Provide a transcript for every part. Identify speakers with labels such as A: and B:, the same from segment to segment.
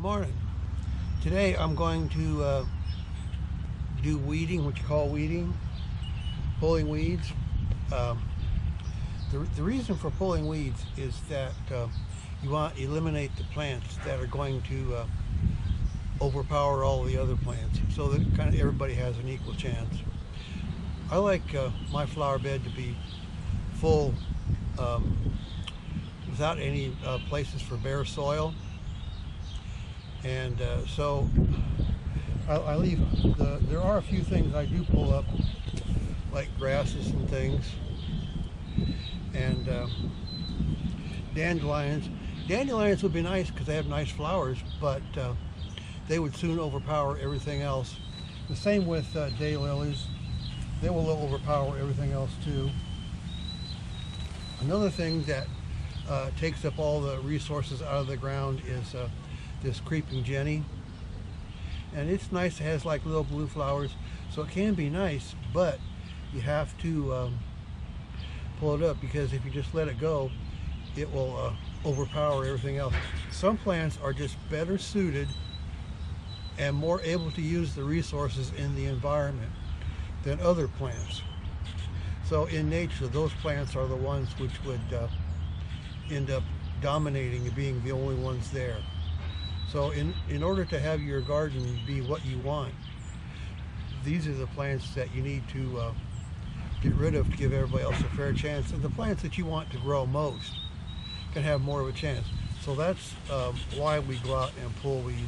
A: Morning. Today I'm going to do weeding, what you call weeding, pulling weeds. The reason for pulling weeds is that you want to eliminate the plants that are going to overpower all the other plants, so that kind of everybody has an equal chance. I like my flower bed to be full without any places for bare soil. And so I leave, there are a few things I do pull up, like grasses and things, and dandelions. Dandelions would be nice because they have nice flowers, but they would soon overpower everything else. The same with daylilies. They will overpower everything else too. Another thing that takes up all the resources out of the ground is this creeping jenny, and it's nice. It has like little blue flowers, so it can be nice, but you have to pull it up, because if you just let it go, it will overpower everything else. Some plants are just better suited and more able to use the resources in the environment than other plants. So in nature, those plants are the ones which would end up dominating and being the only ones there. So in order to have your garden be what you want, these are the plants that you need to get rid of to give everybody else a fair chance. And the plants that you want to grow most can have more of a chance. So that's why we go out and pull weeds.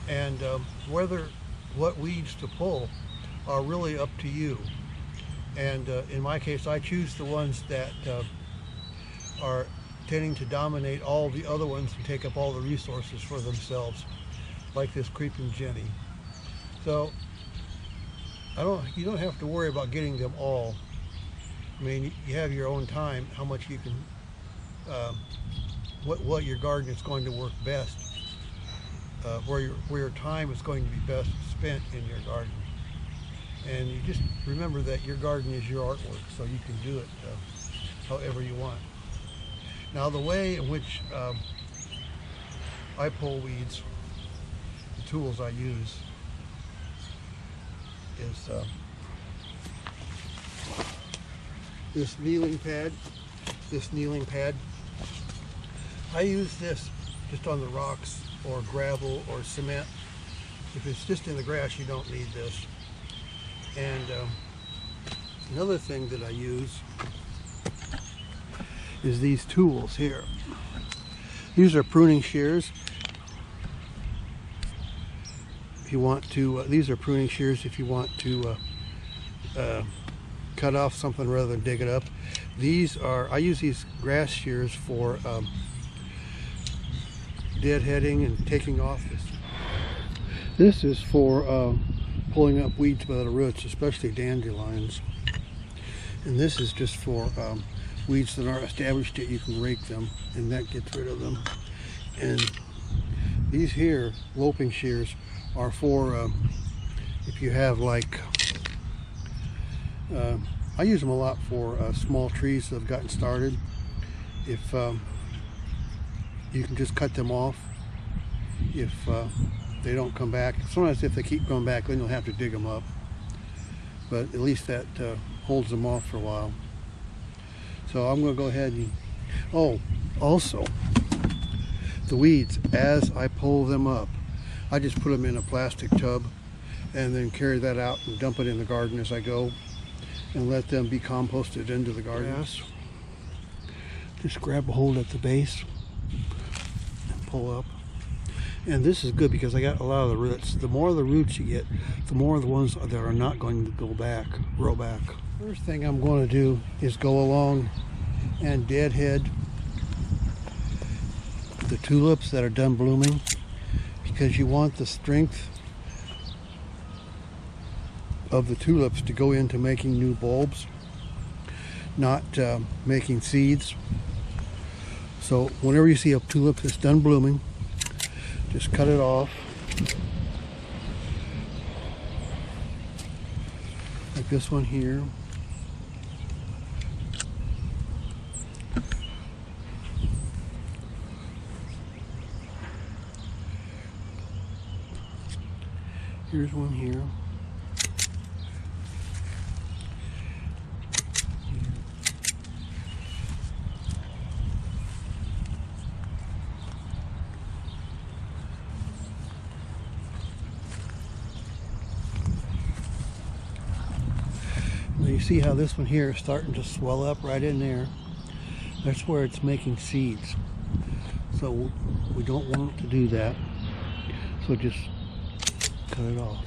A: And what weeds to pull are really up to you. And in my case, I choose the ones that are tending to dominate all the other ones and take up all the resources for themselves, like this creeping jenny. So you don't have to worry about getting them all. I mean, you have your own time, how much you can, what your garden is going to work best, where your time is going to be best spent in your garden. And you just remember that your garden is your artwork, so you can do it however you want. Now, the way in which I pull weeds, the tools I use is this kneeling pad. I use this just on the rocks or gravel or cement. If it's just in the grass, you don't need this. And another thing that I use is these tools here. These are pruning shears. If you want to, these are pruning shears if you want to cut off something rather than dig it up. I use these grass shears for deadheading and taking off this. This is for pulling up weeds by the roots, especially dandelions. And this is just for weeds that aren't established yet. You can rake them, and that gets rid of them. And these here lopping shears are for if you have like I use them a lot for small trees that have gotten started. If you can just cut them off if they don't come back. Sometimes if they keep coming back, then you'll have to dig them up, but at least that holds them off for a while. So I'm going to go ahead and, also, the weeds, as I pull them up, I just put them in a plastic tub and then carry that out and dump it in the garden as I go and let them be composted into the garden. Yes. Just grab a hold at the base and pull up. And this is good because I got a lot of the roots. The more of the roots you get, the more of the ones that are not going to grow back. First thing I'm going to do is go along and deadhead the tulips that are done blooming, because you want the strength of the tulips to go into making new bulbs, not making seeds. So whenever you see a tulip that's done blooming, just cut it off, like this one here. Here's one here. Now you see how this one here is starting to swell up right in there. That's where it's making seeds. So we don't want to do that. So just cut it off.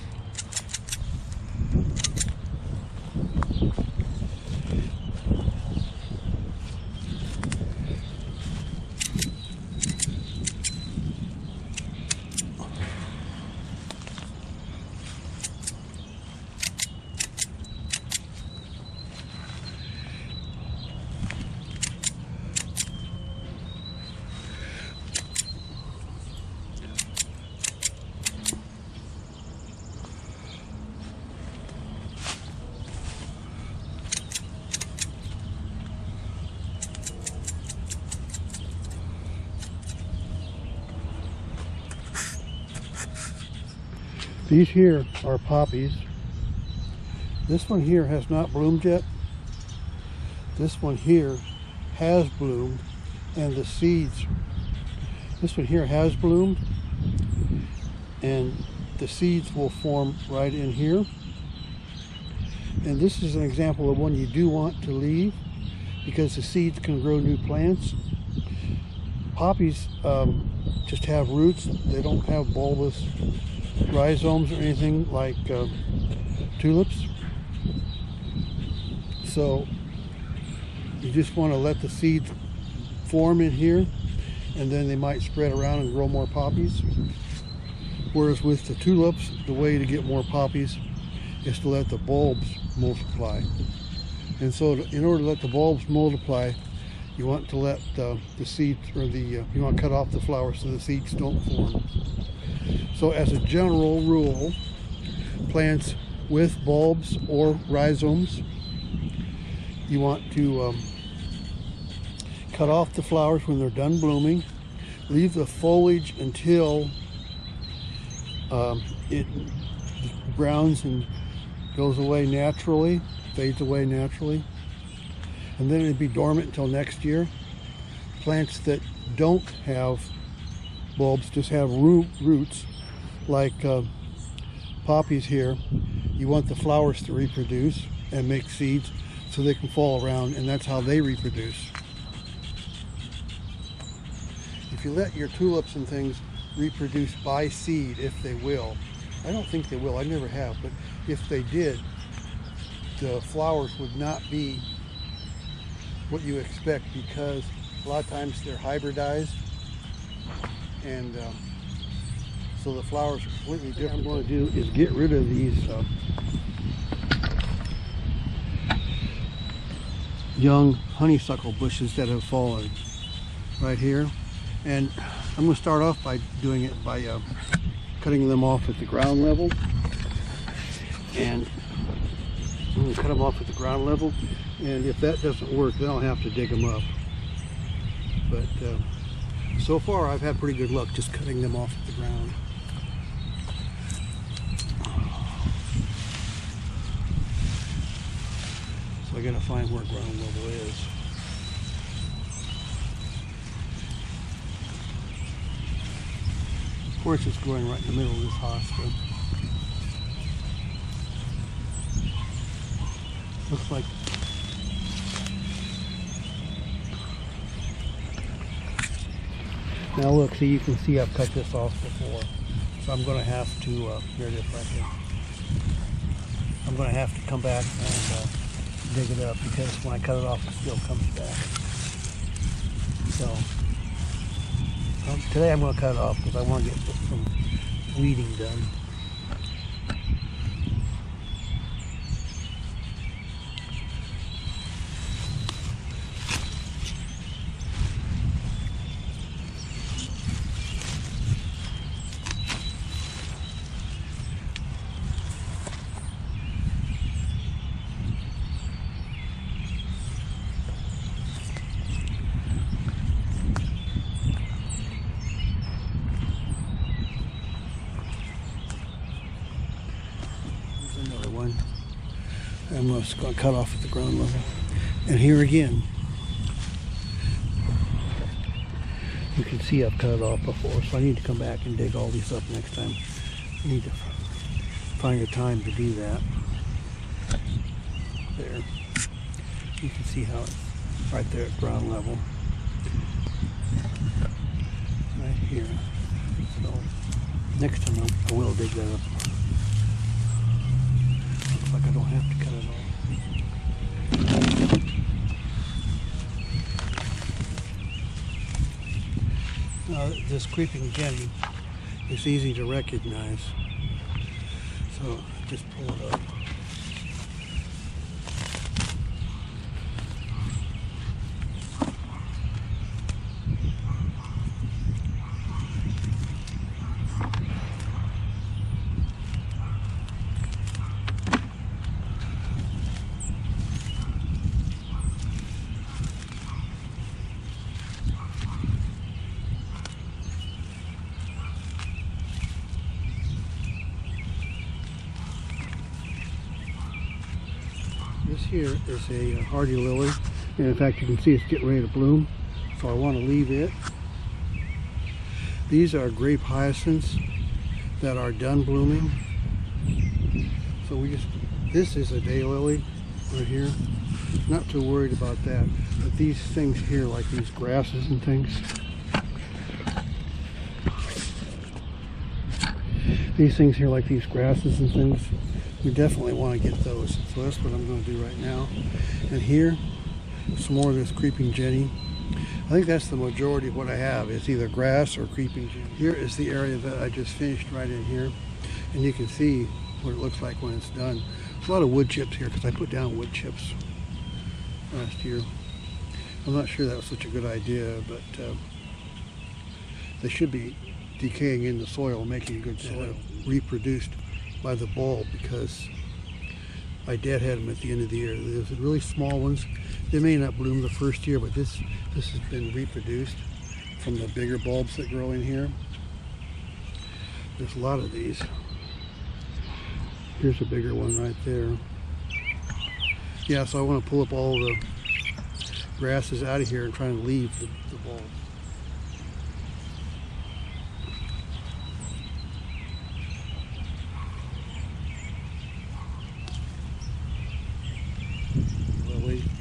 A: These here are poppies. This one here has not bloomed yet. This one here has bloomed, and the seeds, this one here has bloomed, and the seeds will form right in here. And this is an example of one you do want to leave because the seeds can grow new plants. Poppies just have roots. They don't have bulbous rhizomes or anything like tulips. So you just want to let the seeds form in here, and then they might spread around and grow more poppies. Whereas with the tulips, the way to get more poppies is to let the bulbs multiply. And so in order to let the bulbs multiply, you want to let the seeds, or you want to cut off the flowers so the seeds don't form. So as a general rule, plants with bulbs or rhizomes, you want to cut off the flowers when they're done blooming, leave the foliage until it browns and goes away naturally, fades away naturally, and then it'd be dormant until next year. Plants that don't have bulbs, just have roots, like poppies here, you want the flowers to reproduce and make seeds so they can fall around, and that's how they reproduce. If you let your tulips and things reproduce by seed, if they will, I don't think they will, I never have, but if they did, the flowers would not be what you expect, because a lot of times they're hybridized, and so the flowers are completely different. What I'm going to do is get rid of these young honeysuckle bushes that have fallen right here, and I'm going to start off by doing it by cutting them off at the ground level. And I'm going to cut them off at the ground level, and if that doesn't work, then I'll have to dig them up. But so far I've had pretty good luck just cutting them off at the ground. So I got to find where ground level is. Of course, it's growing right in the middle of this hospital. Looks like now look, see, you can see I've cut this off before, so I'm going to have to here it is right here. I'm going to have to come back and dig it up, because when I cut it off, it still comes back. So today I'm going to cut it off because I want to get some weeding done. I'm just going to cut off at the ground level. And here again, you can see I've cut it off before, so I need to come back and dig all these up next time. I need to find a time to do that. There. You can see how it's right there at ground level. Right here. So next time I will dig that up. Looks like I don't have to cut it off. Now this creeping jenny is easy to recognize. So just pull it up. This here is a hardy lily, and in fact you can see it's getting ready to bloom, so I want to leave it. These are grape hyacinths that are done blooming. So this is a daylily right here. Not too worried about that, but these things here, like these grasses and things, we definitely want to get those. So that's what I'm going to do right now. And here, some more of this creeping jenny. I think that's the majority of what I have. It's either grass or creeping jenny. Here is the area that I just finished right in here. And you can see what it looks like when it's done. There's a lot of wood chips here because I put down wood chips last year. I'm not sure that was such a good idea, but they should be decaying in the soil, making good soil. Reproduced by the bulb because I deadhead them at the end of the year. There's really small ones. They may not bloom the first year, but this has been reproduced from the bigger bulbs that grow in here. There's a lot of these. Here's a bigger one right there. Yeah, so I want to pull up all the grasses out of here and try and leave the bulb.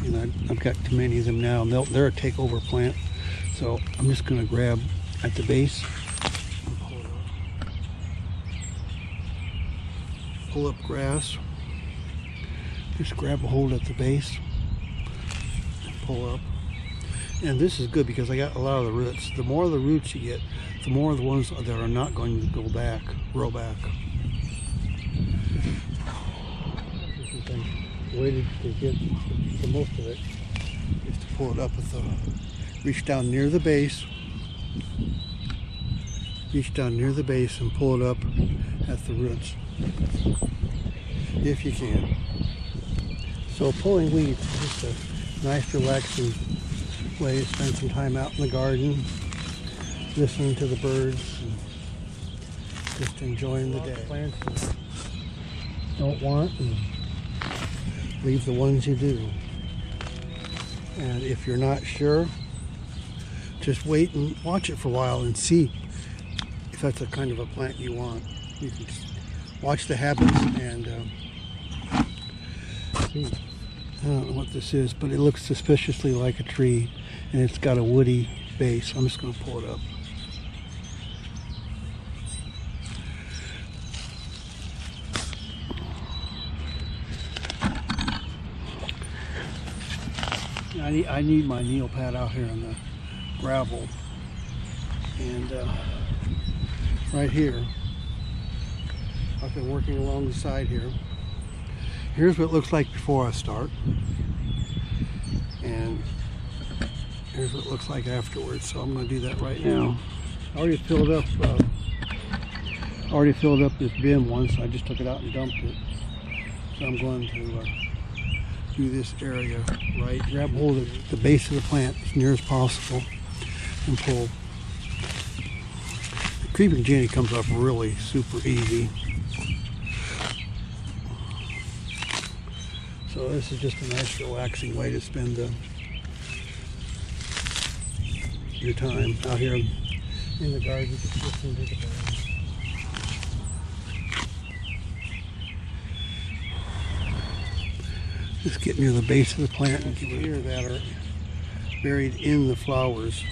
A: And I've got too many of them now, and they're a takeover plant. So I'm just going to grab at the base and pull up grass. Just grab a hold at the base and pull up. And this is good because I got a lot of the roots. The more of the roots you get, the more of the ones that are not going to grow back. The way to get the most of it is to pull it up with reach down near the base, and pull it up at the roots, if you can. So pulling weeds is just a nice relaxing way to spend some time out in the garden, listening to the birds, and just enjoying the day. Plants you don't want, and leave the ones you do. And if you're not sure, just wait and watch it for a while and see if that's the kind of a plant you want. You can just watch the habits and I don't know what this is, but it looks suspiciously like a tree and it's got a woody base. I'm just going to pull it up. I need my needle pad out here on the gravel, and right here I've been working along the side here. Here's what it looks like before I start, and here's what it looks like afterwards. So I'm going to do that right now. I already filled up this bin once. I just took it out and dumped it. So I'm going to do this area right. Grab hold of the base of the plant as near as possible and pull. The creeping jenny comes up really super easy. So this is just a nice relaxing way to spend your time out here in the garden, just listening to the birds. Just get near the base of the plant and get here that are buried in the flowers.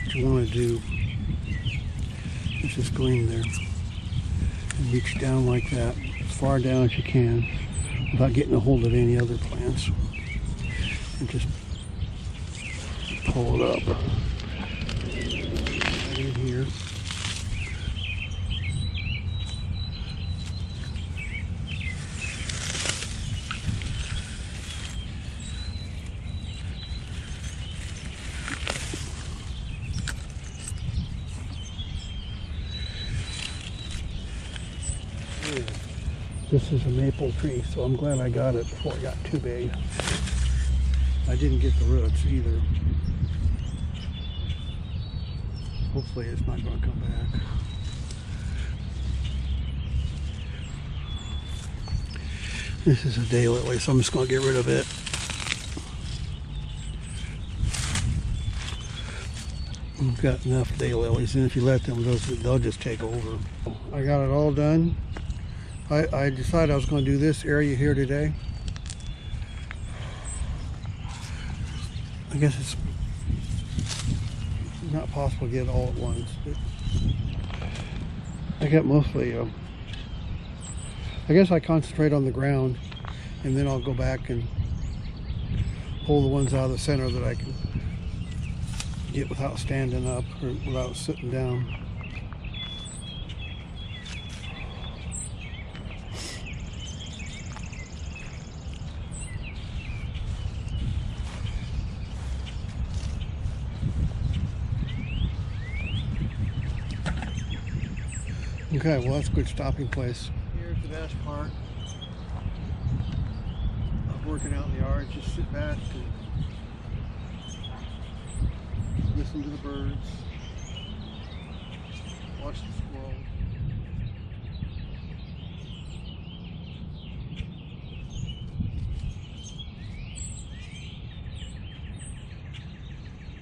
A: What you want to do is just go in there and reach down like that, as far down as you can, without getting a hold of any other plants, and just pull it up right in here. This is a maple tree, so I'm glad I got it before it got too big. I didn't get the roots either. Hopefully it's not going to come back. This is a daylily, so I'm just going to get rid of it. We've got enough daylilies, and if you let them, they'll just take over. I got it all done. I decided I was going to do this area here today. I guess it's not possible to get it all at once, but I got mostly, I guess I concentrate on the ground, and then I'll go back and pull the ones out of the center that I can get without standing up or without sitting down. Okay, well that's a good stopping place. Here's the best part of working out in the yard. Just sit back and listen to the birds.